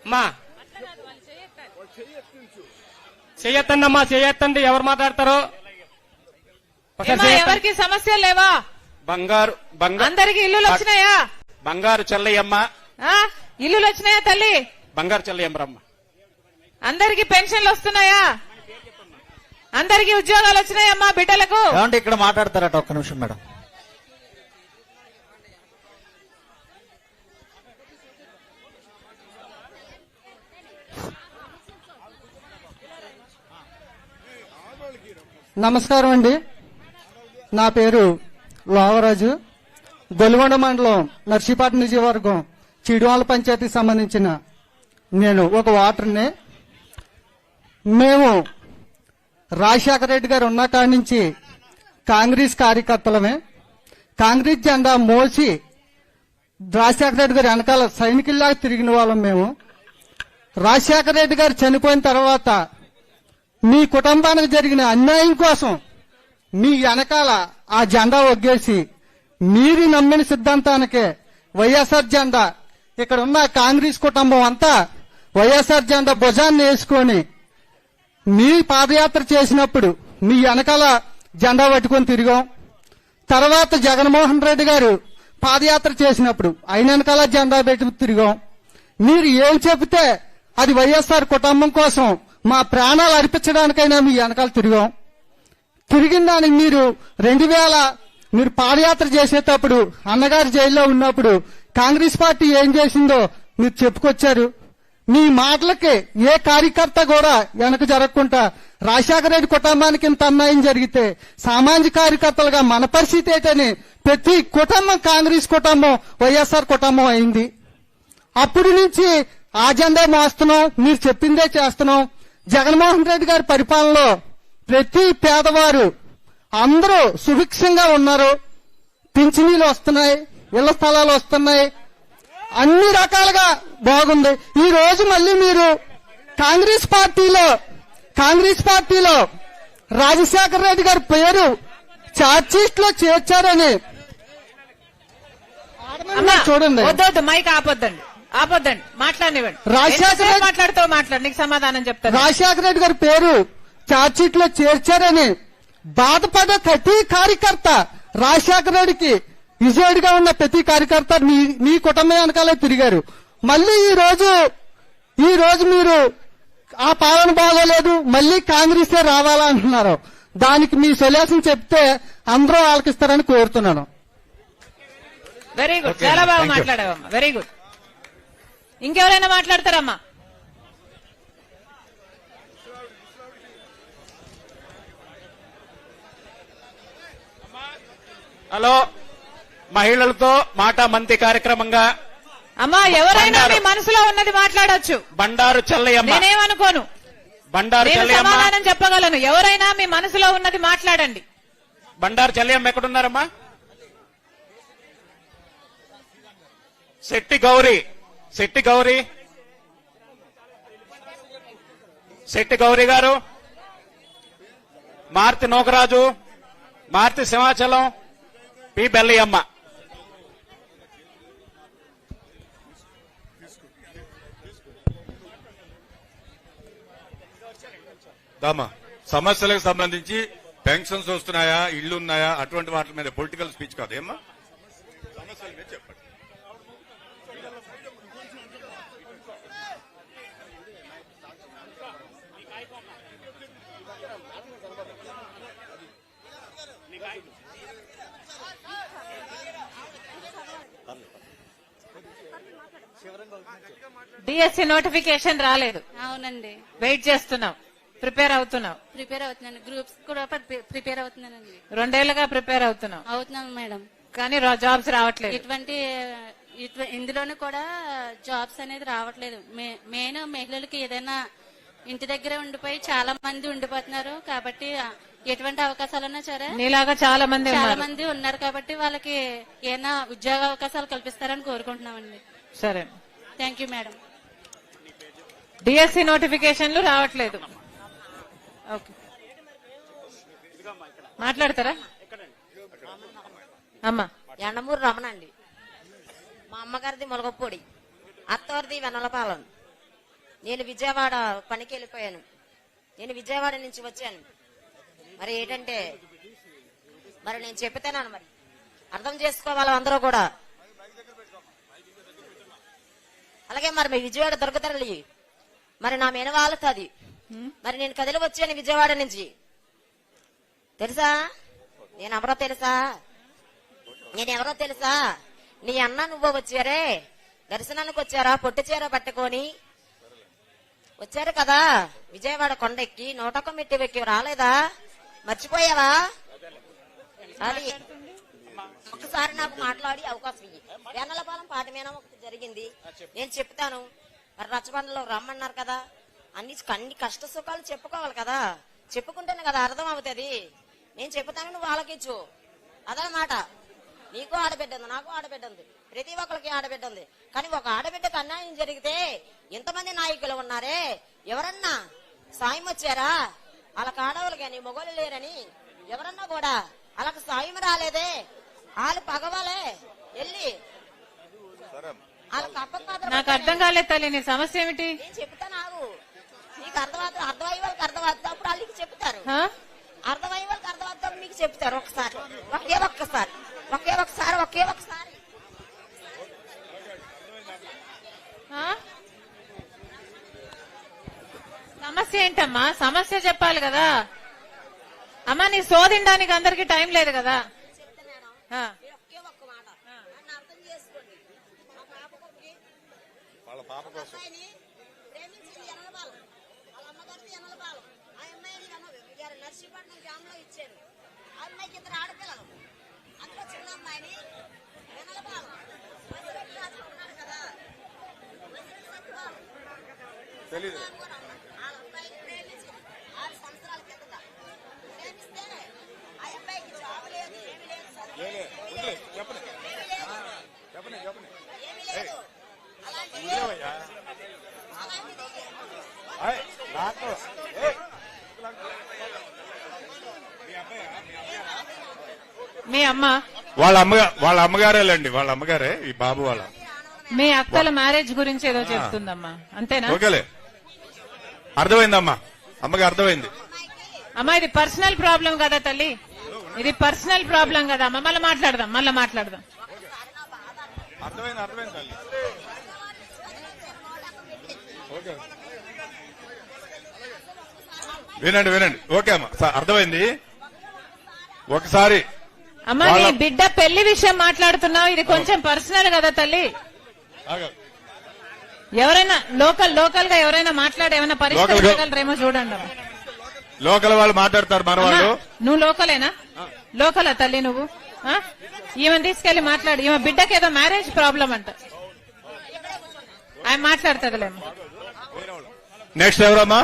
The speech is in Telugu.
అమ్మా చెయ్యొత్తండి అమ్మా, చెయ్యొత్తండి. ఎవరు మాట్లాడతారో ఎవరికి సమస్యలు లేవా? బంగారు అందరికి ఇల్లులు వచ్చినాయా? బంగారు చెల్లయ్యమ్మ ఇల్లులు వచ్చినాయా తల్లి? బంగారు చెల్లయ్యమ్మ. అందరికి పెన్షన్లు వస్తున్నాయా? అందరికి ఉద్యోగాలు వచ్చినాయమ్మా బిడ్డలకు? ఇక్కడ మాట్లాడతారట, ఒక్క నిమిషం మేడం. నమస్కారం అండి. నా పేరు లోవరాజు. గొలుగొండ మండలం నర్సీపట్నం నియోజకవర్గం చీడువాల పంచాయతీకి సంబంధించిన నేను ఒక ఓటర్ని. మేము రాజశేఖర రెడ్డి గారు ఉన్న కాడి నుంచి కాంగ్రెస్ కార్యకర్తలమే. కాంగ్రెస్ జెండా మోసి రాజశేఖర రెడ్డి గారు వెనకాల సైనికుల్లాగా తిరిగిన వాళ్ళం మేము. రాజశేఖర రెడ్డి గారు చనిపోయిన తర్వాత మీ కుటుంబానికి జరిగిన అన్యాయం కోసం మీ వెనకాల ఆ జెండా ఒగ్గేసి మీరు నమ్మిన సిద్ధాంతానికే వైఎస్ఆర్ జెండా, ఇక్కడ ఉన్న కాంగ్రెస్ కుటుంబం అంతా వైఎస్ఆర్ జెండా భుజాన్ని వేసుకొని మీ పాదయాత్ర చేసినప్పుడు మీ వెనకాల జెండా పట్టుకొని తిరిగాం. తర్వాత జగన్మోహన్ రెడ్డి గారు పాదయాత్ర చేసినప్పుడు ఆయన వెనకాల జెండా పెట్టి తిరిగాం. మీరు ఏం చెబితే అది వైఎస్ఆర్ కుటుంబం కోసం మా ప్రాణాలు అర్పించడానికైనా మీ వెనకాల తిరిగాం. తిరిగిన దానికి మీరు 2000 మీరు పాదయాత్ర చేసేటప్పుడు అన్నగారు జైల్లో ఉన్నప్పుడు కాంగ్రెస్ పార్టీ ఏం చేసిందో మీరు చెప్పుకొచ్చారు. మీ మాటలకి ఏ కార్యకర్త కూడా వెనక జరగకుండా రాజశేఖర రెడ్డి కుటుంబానికి ఇంత అన్యాయం జరిగితే సామాజిక కార్యకర్తలుగా మన పరిస్థితి ఏంటని ప్రతి కుటుంబం కాంగ్రెస్ కుటుంబం వైఎస్ఆర్ కుటుంబం అయింది. అప్పటి నుంచి ఆ జెండా మోస్తున్నాం, మీరు చెప్పిందే చేస్తున్నాం. జగన్మోహన్ రెడ్డి గారి పరిపాలనలో ప్రతి పేదవారు అందరూ సుభిక్షంగా ఉన్నారు. పింఛనీలు వస్తున్నాయి, ఇళ్ల స్థలాలు వస్తున్నాయి, అన్ని రకాలుగా బాగుంది. ఈ రోజు మళ్ళీ మీరు కాంగ్రెస్ పార్టీలో రాజశేఖర రెడ్డి గారి పేరు ఛార్జ్షీట్ లో చేర్చారని చూడండి. వద్దొద్దు, మైక్ ఆపొద్దండి, మాట్లాడినివ్వండి. మాట్లాడు, నీకు సమాధానం చెప్తాను. రాజశేఖర రెడ్డి గారి పేరు ఛార్జ్షీట్ లో చేర్చారని బాధపడ్డ ప్రతి కార్యకర్త, రాజశేఖర రెడ్డికి విజయుడిగా ఉన్న ప్రతి కార్యకర్త మీ కుటుంబం వెనకాలే తిరిగారు. మళ్ళీ ఈ రోజు మీరు ఆ పాలన బాగోలేదు, మళ్ళీ కాంగ్రెసే రావాలంటున్నారు. దానికి మీ సొల్యూషన్ చెప్తే అందరూ ఆలకిస్తారని కోరుతున్నాను. వెరీ గుడ్, చాలా బాగా మాట్లాడావమ్మా, వెరీ గుడ్. ఇంకెవరైనా మాట్లాడతారమ్మా? హలో, మహిళలతో మాట మంతి కార్యక్రమంగా అమ్మా ఎవరైనా మీ మనసులో ఉన్నది మాట్లాడొచ్చు. బండారు చెల్లయ్యమ్మ, నేనేమనుకోను, బండారు చెల్లయ్యమ్మ సమాధానం చెప్పగలను. ఎవరైనా మీ మనసులో ఉన్నది మాట్లాడండి. బండారు చెల్లయ్యమ్మ ఎక్కడున్నారమ్మా? శెట్టి గౌరీ గారు, మార్తి నోకరాజు, మార్తి సింహాచలం, పి బెల్లయ్యమ్మ. దామా సమస్యలకు సంబంధించి పెన్షన్స్ వస్తున్నాయా, ఇళ్లు ఉన్నాయా, అటువంటి వాటి మీద పొలిటికల్ స్పీచ్ కాదు ఏమ్మా, సమస్యల మీద చెప్పండి. డిఎస్సి నోటిఫికేషన్ రాలేదు. అవునండి, వెయిట్ చేస్తున్నాం. ప్రిపేర్ అవుతున్నావు? ప్రిపేర్ అవుతున్నాను. గ్రూప్స్ కూడా ప్రిపేర్ అవుతున్నానండి. 2 ఏళ్లుగా ప్రిపేర్ అవుతున్నాను మేడం. కానీ జాబ్స్ రావట్లేదు. ఇందులోనూ కూడా జాబ్స్ అనేది రావట్లేదు. మెయిన్ మహిళలకి ఏదైనా ఇంటి దగ్గరే ఉండిపోయి చాలా మంది ఉండిపోతున్నారు కాబట్టి ఎటువంటి అవకాశాలన్నా సరే నీలాగా చాలా మంది ఉన్నారు కాబట్టి వాళ్ళకి ఏదైనా ఉద్యోగ అవకాశాలు కల్పిస్తారని కోరుకుంటున్నామండి. సరే, థ్యాంక్ యూ మేడం. డిఎస్సి నోటిఫికేషన్లు రావట్లేదు. ఓకే, మాట్లాడతారా అమ్మా? ఎండమూరు రమణ అండి. మా అమ్మగారిది ములగపొడి, అత్తవారిది వెన్నలపాలెం. నేను విజయవాడ పనికి వెళ్ళిపోయాను. నేను విజయవాడ నుంచి వచ్చాను. మరి ఏంటంటే మరి నేను చెప్తాను, మరి అర్థం చేసుకోవాలి అందరూ కూడా. అలాగే మరి మీ విజయవాడ దొరకతరలి మరి నా మెనవాళ్ళది. మరి నేను కదిలి వచ్చాను విజయవాడ నుంచి. తెలుసా నేనెవరో తెలుసా? నేనెవరో తెలుసా? నీ అన్న నువ్వు వచ్చారే, దర్శనానికి వచ్చారా? పొట్టి చీర పట్టుకొని వచ్చారు కదా విజయవాడ కొండెక్కి, 101 మెట్టు ఎక్కి రాలేదా? మర్చిపోయావా? అది ఒకసారి నాకు మాట్లాడి అవకాశం ఇయ్యి. వేనలపాలెం పాటమేనా ఒకటి జరిగింది, నేను చెప్తాను. మరి రచ్చబండలో రమ్మన్నారు కదా, అన్ని కష్ట సుఖాలు చెప్పుకోవాలి కదా, చెప్పుకుంటేనే కదా అర్థం అవుతుంది. నేను చెప్తాను, నువ్వు ఆలకించు. అదనమాట. నీకు ఆడబిడ్డ ఉంది, నాకు ఆడబిడ్డ ఉంది, ప్రతి ఒక్కరికి ఆడబిడ్డ ఉంది. కానీ ఒక ఆడబిడ్డకు అన్యాయం జరిగితే ఎంతమంది నాయకులు ఉన్నారే, ఎవరన్నా సాయం వచ్చారా? వాళ్ళకి ఆడవాళ్ళు కానీ మొగోళ్ళు లేరని ఎవరన్నా కూడా వాళ్ళకి సాయం రాలేదే. వాళ్ళు పగవాలే వెళ్ళి వాళ్ళకి అప్ప. నాకు అర్థం కాలేదు తల్లి, నీ సమస్య ఏమిటి? నేను చెప్తా, నాకు నీకు అర్థమవుతుంది, అర్థమయ్యే వాళ్ళకి అర్థమవుతుంది, అప్పుడు వాళ్ళకి చెప్తారు. అర్థమయ్యే వాళ్ళకి అర్థమవుతుంది, మీకు చెప్తారు. ఒకసారి ఒకే ఒక్కసారి ఒకే ఒకసారి ఒకే ఒకసారి సమస్య ఏంటమ్మా? సమస్య చెప్పాలి కదా అమ్మా. నీ శోధించడానికి అందరికి టైం లేదు కదా. ఒకే ఒక్క మాట నన్ను అర్థం చేసుకోండి. మా పాపకి వాళ్ళ పాప కోసం ప్రేమించింది ఎనలపాలెం, వాళ్ళ అమ్మగారికి ఎనలపాలెం. ఆ అమ్మాయిని నర్సీపట్నం గ్రామం లో ఇచ్చారు. ఆ అమ్మాయికి 2 ఆడపిల్లలు, అందులో చిన్న అమ్మాయిని ఎనలపాలెం ఉన్నాడు కదా తెలీదు. వాళ్ళ అబ్బాయిని ప్రేమించింది 6 సంవత్సరాల కిందట. ప్రేమిస్తే ఆ అబ్బాయికి జాబ్ లేదు, ఏమి లేదు, ఏమీ లేదు. అలాంటిది మీ అమ్మ వాళ్ళ అమ్మగారేలండి, వాళ్ళ అమ్మగారే ఈ బాబు వాళ్ళ. మీ అక్కల మ్యారేజ్ గురించి ఏదో చెప్తుందమ్మా, అంతేనా? ఓకేలే, అర్థమైందమ్మా, అమ్మకి అర్థమైంది. అమ్మా ఇది పర్సనల్ ప్రాబ్లం కదా తల్లి, ఇది పర్సనల్ ప్రాబ్లం కదా అమ్మా. మళ్ళీ మాట్లాడదాం. అర్థమైంది తల్లి. ఓకే వినండి. ఓకే అమ్మా, అర్థమైంది. ఒకసారి అమ్మా నీ బిడ్డ పెళ్లి విషయం మాట్లాడుతున్నావు, ఇది కొంచెం పర్సనల్ కదా తల్లి. ఎవరైనా లోకల్ గా ఎవరైనా మాట్లాడి ఏమైనా పరిష్కరించగలరేమో చూడండి. లోకల్ వాళ్ళు మాట్లాడతారు, మన వాళ్ళు. నువ్వు లోకలేనా? లోకలా తల్లి నువ్వు? ఈమెను తీసుకెళ్లి మాట్లాడు. ఈమె బిడ్డకి ఏదో మ్యారేజ్ ప్రాబ్లం అంట, ఆయన మాట్లాడుతుందిలేమో. నెక్స్ట్ ఎవరమ్మా?